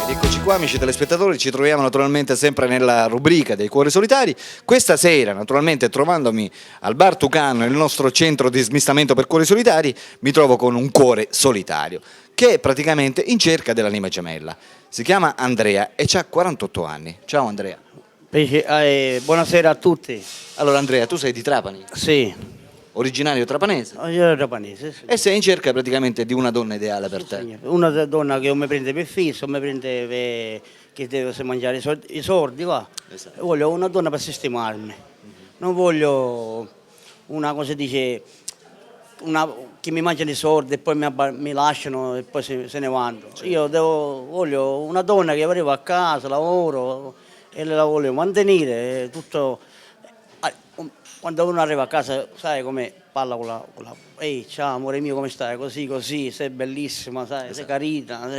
Eccoci qua amici telespettatori, ci troviamo naturalmente sempre nella rubrica dei cuori solitari. Questa sera naturalmente trovandomi al Bar Tucano, il nostro centro di smistamento per cuori solitari, mi trovo con un cuore solitario che è praticamente in cerca dell'anima gemella. Si chiama Andrea e ha 48 anni. Ciao Andrea. Buonasera a tutti. Allora Andrea, tu sei di Trapani, Sì, originario trapanese io ero japanese. Sì. e sei in cerca praticamente di una donna ideale per te. Signore. Una donna che non mi prende per fisso, non mi prende che deve se mangiare i sordi, va. Esatto. Voglio una donna per sistemarmi. Non voglio una cosa dice che mi mangiano i soldi e poi mi lasciano e poi se ne vanno. Certo. Voglio una donna che arriva a casa, lavoro e la voglio mantenere tutto. Quando uno arriva a casa, sai come parla ehi, ciao amore mio, come stai? Così, sei bellissima, sai, sei carina,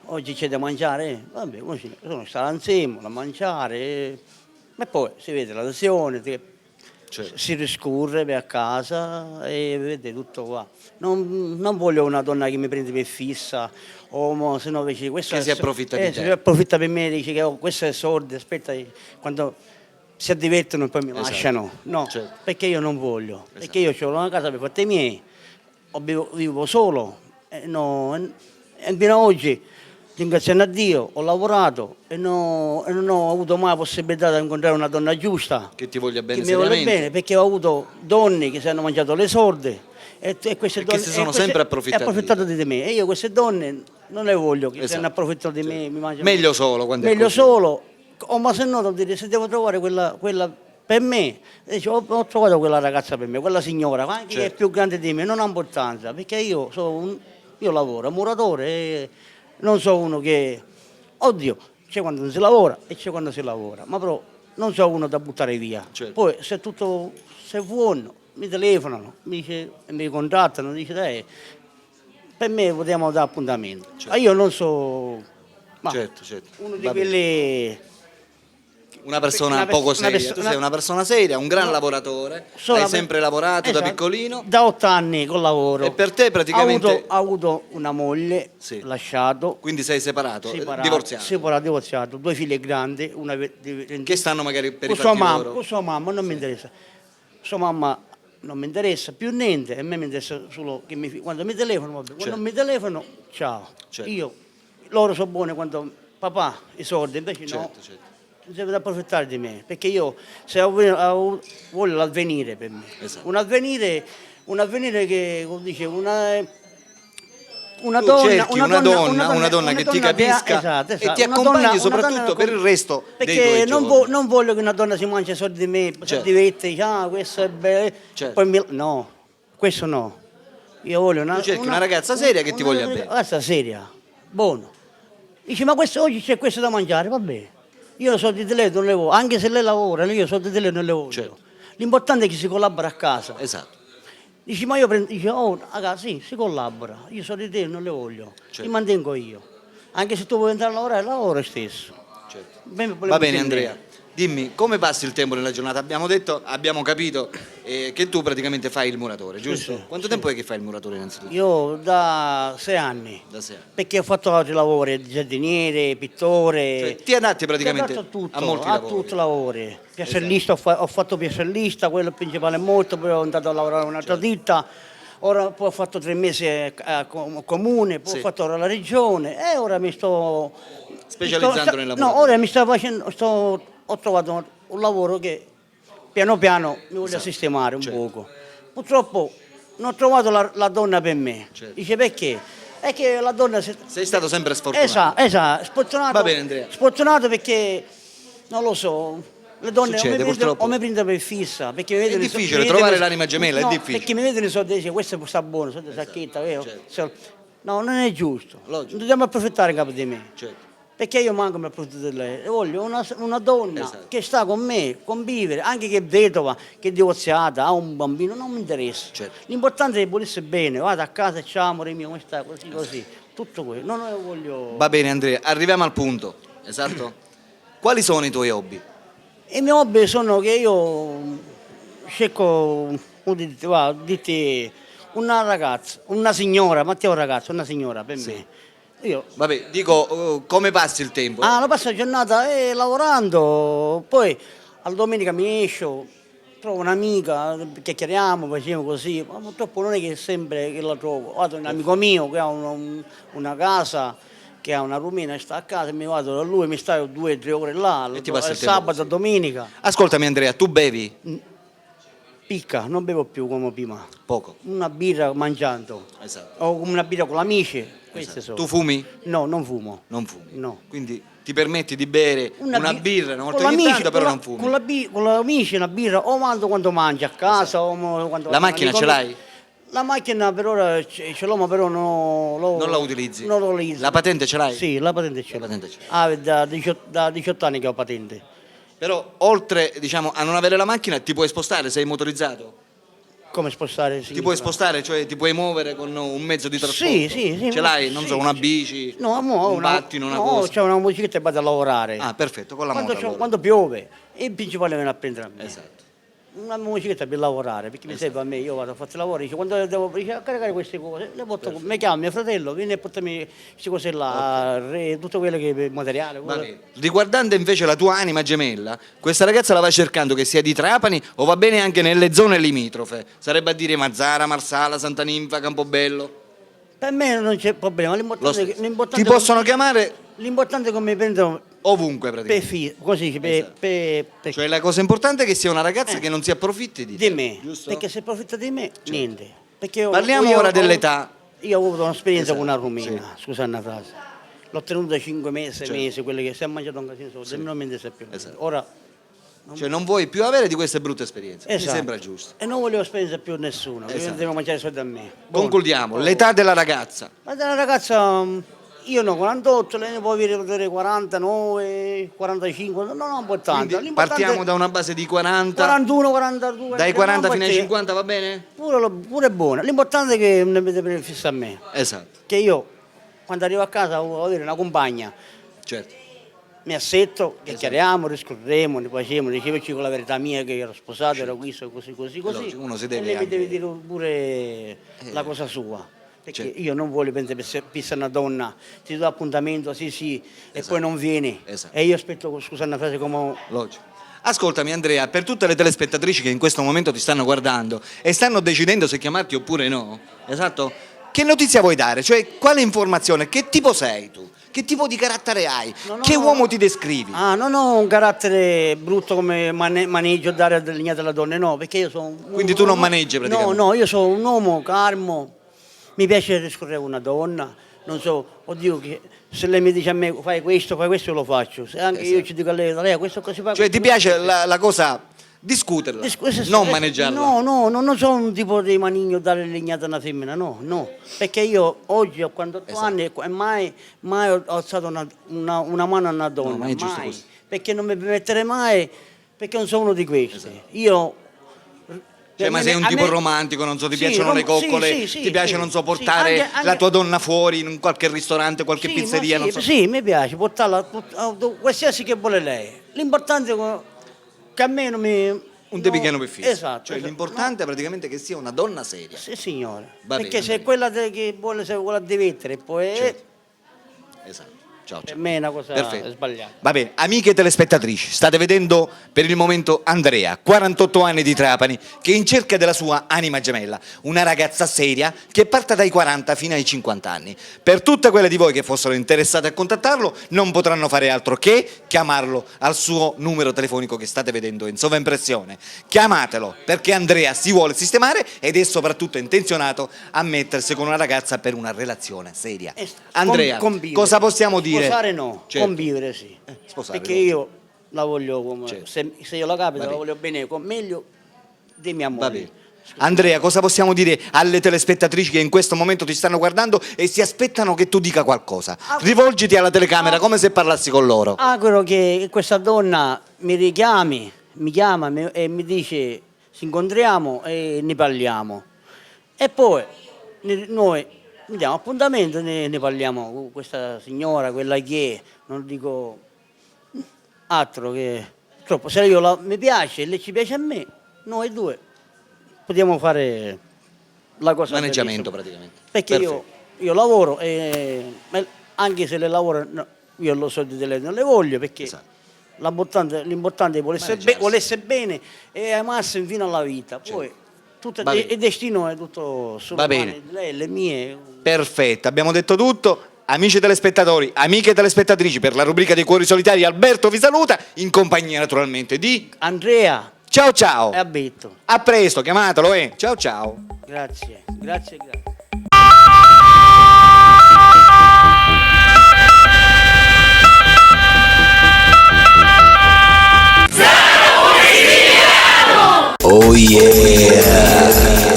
oggi c'è da mangiare, vabbè, così, uno sta insieme a mangiare, e poi si vede la lezione, Certo. si riscorre, vai a casa e vede tutto qua. Non voglio una donna che mi prende per fissa, o se no invece questo Che si approfitta di te. si approfitta per me, dice che questo è soldi, aspetta, quando si divertono e poi mi Esatto. lasciano. No, Certo. perché io non voglio, Esatto. perché io ho una casa per fatti miei, vivo solo, e fino a oggi, ringraziando a Dio, ho lavorato e non ho avuto mai la possibilità di incontrare una donna giusta Che ti voglia bene che mi vuole seriamente. bene, perché ho avuto donne che si hanno mangiato le sorde e queste E che donne si sono sempre approfittate di me, e io queste donne non le voglio che si Esatto. hanno approfittato di me, mi mangiano. Meglio solo quando è Meglio così. solo, ma se no devo dire, se devo trovare quella per me, dice, ho trovato quella ragazza per me, quella signora, ma anche che è Certo. più grande di me, non ha importanza, perché io lavoro, muratore, e non so uno che, oddio, c'è quando non si lavora e c'è quando si lavora, ma però non so uno da buttare via. Certo. Poi se è buono, mi telefonano, mi contattano, dice dai, per me potremmo dare appuntamento. Certo. Ma io non so, ma Certo. uno di Va bene. quelli. Una persona Una poco pers- una seria, pers- tu una- sei una persona seria, un gran No. lavoratore, Sono hai una- sempre lavorato da Esatto. piccolino Da 8 anni con lavoro. e per te praticamente... Ha avuto una moglie, Sì. lasciato, Quindi sei separato, divorziato, divorziato, 2 figlie grandi, una che stanno magari per i con sua fatti mamma, loro. con sua mamma non mi interessa. Sua mamma non mi interessa più niente, a me mi interessa solo che quando mi telefono, vabbè, quando Certo. mi telefono, ciao. Certo. Loro sono buoni quando papà i soldi, invece no. Certo. Non si deve approfittare di me, perché io se voglio l'avvenire per me. Esatto. Un avvenire che, come dice, una Tu donna, cerchi una donna che ti capisca esatto, e ti una accompagni una soprattutto donna per il resto dei tuoi perché giorni. non voglio che una donna si mangi i soldi di me, si Certo. diverte, dice, questo è bello, Certo. poi no, questo no. Io voglio Tu cerchi una ragazza seria che ti voglia bene. Ragazza seria, buono. Dice, ma oggi c'è questo da mangiare, va bene. Io so di lei non le voglio, anche se lei lavora, io so di lei non le voglio. Certo. L'importante è che si collabora a casa. Esatto. Dici, ma io prendo, dice, oh, raga, sì, si collabora, io so di te, non le voglio, Certo. li mantengo io. Anche se tu vuoi andare a lavorare, lavoro stesso. Certo. Volevo Va bene dire Andrea, dimmi come passi il tempo nella giornata? Abbiamo capito che tu praticamente fai il muratore, giusto? sì, Quanto tempo è che fai il muratore innanzitutto? Io da 6 anni, Da 6 anni. perché ho fatto altri lavori, giardiniere, pittore. Cioè, ti adatti praticamente Mi adatto a molti a lavori. tutti i lavori. Piastrellista, ho fatto piastrellista, quello principale è molto, poi ho andato a lavorare in un'altra ditta. Ora poi ho fatto 3 mesi a comune, poi Sì. ho fatto ora la regione e ora mi sto Specializzando nel lavoro. No, ora mi sto facendo, ho trovato un lavoro che piano piano mi voglio sistemare un Certo. poco. Purtroppo non ho trovato la donna per me. Certo. Dice perché? È che la donna Sei stato sempre sfortunato. Esatto, sfortunato. Va bene, Andrea. Sfortunato perché non lo so. Le donne Succede, purtroppo. o mi prendono per fissa, perché mi È vedono difficile mi trovare vedono- l'anima gemella, è no, difficile. perché mi vedono i soldi e dice questo sta buono, soldi sacchetta, vero? Certo. No, non è giusto. Logico. Dobbiamo approfittare in capo di me. Certo. Perché io manco mi approfitto di lei. E voglio una donna Esatto. che sta con me, convivere, anche che è vedova, che è divorziata, ha un bambino, non mi interessa. Certo. L'importante è che volesse bene, vada a casa, ciao amore mio, come stai? Così. Tutto quello. Non lo voglio. Va bene Andrea, arriviamo al punto, esatto? Quali sono i tuoi hobby? I miei hobby sono che io cerco, dite, una ragazza, una signora, Matteo ragazza, una signora per me. Io. Vabbè, dico, come passi il tempo? Ah, la passa la giornata lavorando, poi alla domenica mi esco, trovo un'amica, chiacchieriamo, facciamo così, ma purtroppo non è che sempre che la trovo. Vado un amico mio che ha una casa, che ha una rumina, sta a casa, mi vado da lui, mi sto 2 o 3 ore là, E ti passi il tempo sabato, così. domenica. Ascoltami Andrea, tu bevi? Picca, non bevo più come prima. Poco. Una birra mangiando, Esatto. o una birra con l'amici, queste sono. Tu fumi? No, non fumo. Non fumi. No. Quindi ti permetti di bere una birra una volta con ogni l'amici, tanto, però con non fumi. con gli amici una birra o mando quando mangi a casa o quando La macchina ce l'hai? La macchina per ora ce l'ho, ma però Non la utilizzi? Non la utilizzo. La patente ce l'hai? Sì, la patente ce l'ho. La patente ce l'hai. Ah, da 18 anni che ho patente. Però oltre, diciamo, a non avere la macchina ti puoi spostare, sei motorizzato? Come spostare? Ti puoi spostare, cioè ti puoi muovere con un mezzo di trasporto? Sì. Ce l'hai? Non sì, so, una sì. bici? No, mo, un pattino, una cosa? No, c'è una motocicletta e vado a lavorare. Ah, perfetto, con la moto allora. Quando piove, il principale viene a prendere a me. Esatto. Una motocicletta per lavorare, perché mi serve a me, io vado a fare il lavoro, dice, quando devo a caricare queste cose, le porto, mi chiama mio fratello, viene a portarmi queste cose là, tutto quello che è materiale. Vabbè. Riguardando invece la tua anima gemella, questa ragazza la vai cercando che sia di Trapani o va bene anche nelle zone limitrofe? Sarebbe a dire Mazzara, Marsala, Santa Ninfa, Campobello? Per me non c'è problema, Ti possono chiamare l'importante è che mi prendono ovunque per praticamente. così, Cioè la cosa importante è che sia una ragazza che non si approfitti di di te, me, giusto? perché se approfitta di me, niente. Perché Parliamo ora dell'età. Io ho avuto un'esperienza Esatto, con una rumena, scusa una frase. L'ho tenuta 5 mesi, 6 mesi, quelle che si è mangiato un casino, non mi interessa più. Esatto. Ora, Cioè non vuoi più avere di queste brutte esperienze. Mi esatto. sembra giusto. E non volevo spendere più nessuno, perché Esatto. devo mangiare i soldi a me. Concludiamo, l'età della ragazza. Ma della ragazza, io no, 48, lei ne può avere 49, 45, no, un po' tanto. Quindi partiamo da una base di 40. 41, 42. Dai 40 fino ai perché 50 va bene? Pure buono. L'importante è che non mi deve fissa a me. Esatto, Che io, quando arrivo a casa, voglio avere una compagna, certo. mi assetto, chiacchieriamo, riscorreremo, ne facciamo, riceverci con la verità mia che ero sposato, ero questo, così. Logico, uno si deve e lei anche- mi deve dire pure la cosa sua. Perché Certo. io non voglio pensare per una donna, ti do appuntamento, sì, e poi non vieni. Esatto. E io aspetto, scusa una frase, come... Logico. Ascoltami Andrea, per tutte le telespettatrici che in questo momento ti stanno guardando e stanno decidendo se chiamarti oppure no, esatto? Che notizia vuoi dare? Cioè, quale informazione? Che tipo sei tu? Che tipo di carattere hai? No, Che uomo ti descrivi? Ah, non ho un carattere brutto come maneggio dare del legnate alla donna, no, perché io sono... Quindi tu non maneggi praticamente? No, io sono un uomo calmo, mi piace riscorrere una donna, non so, oddio, che se lei mi dice a me fai questo, io lo faccio, se anche io ci dico a lei questo così fa... Cioè, ti piace la cosa discuterla, non maneggiarla? No, non sono un tipo di manigno dare legnate a una femmina, no, perché io oggi ho 48 anni e mai ho alzato una mano a una donna, ma è giusto così. perché non mi permetterei mai, perché non sono uno di questi. Io... Cioè, ma sei un tipo romantico, non so, ti piacciono le coccole, ti piace, non so, portare la tua donna fuori in qualche ristorante, qualche pizzeria, non so. Sì, mi piace portarla qualsiasi che vuole lei. L'importante è che a me non mi... Un depicheno per fisso. Esatto. Cioè, l'importante è praticamente che sia una donna seria. Sì, signore. Va Perché bene, se è quella che vuole, se vuole addivettere, poi Esatto. Ciao, per ciao. me è una cosa Perfetto. sbagliata. Va bene, amiche telespettatrici, state vedendo per il momento Andrea, 48 anni di Trapani, che è in cerca della sua anima gemella, una ragazza seria che parta dai 40 fino ai 50 anni. Per tutte quelle di voi che fossero interessate a contattarlo, non potranno fare altro che chiamarlo al suo numero telefonico che state vedendo in sovraimpressione. Chiamatelo, perché Andrea si vuole sistemare ed è soprattutto intenzionato a mettersi con una ragazza per una relazione seria. Andrea, Convivere. cosa possiamo dire? Sposare no, Certo. convivere sì. Sposare, Perché logico. io la voglio come... Certo. Se io la capito, Va la bene. voglio bene, meglio di mia Va moglie. bene. Andrea, cosa possiamo dire alle telespettatrici che in questo momento ti stanno guardando e si aspettano che tu dica qualcosa? Rivolgiti alla telecamera come se parlassi con loro. Auguro che questa donna mi richiami, mi chiama e mi dice ci incontriamo e ne parliamo. E poi noi diamo appuntamento, ne parliamo con questa signora, quella che è, non dico altro che troppo. Se mi piace e lei ci piace a me, noi due potremmo fare la cosa Maneggiamento bellissima. praticamente. Perché Perfetto. io lavoro e anche se le lavoro, no, io lo so di te, non le voglio perché Esatto. l'importante è Maneggiarsi. volesse bene e amarsi fino alla vita. Poi tutto Va bene. il destino è tutto sulle Va mani bene. di lei, le mie. Perfetto, abbiamo detto tutto. Amici telespettatori, amiche telespettatrici, per la rubrica dei cuori solitari Alberto vi saluta, in compagnia naturalmente di... Andrea Ciao ciao! e Abetto. A presto, chiamatelo, Ciao ciao! Grazie, grazie, grazie. Oh yeah!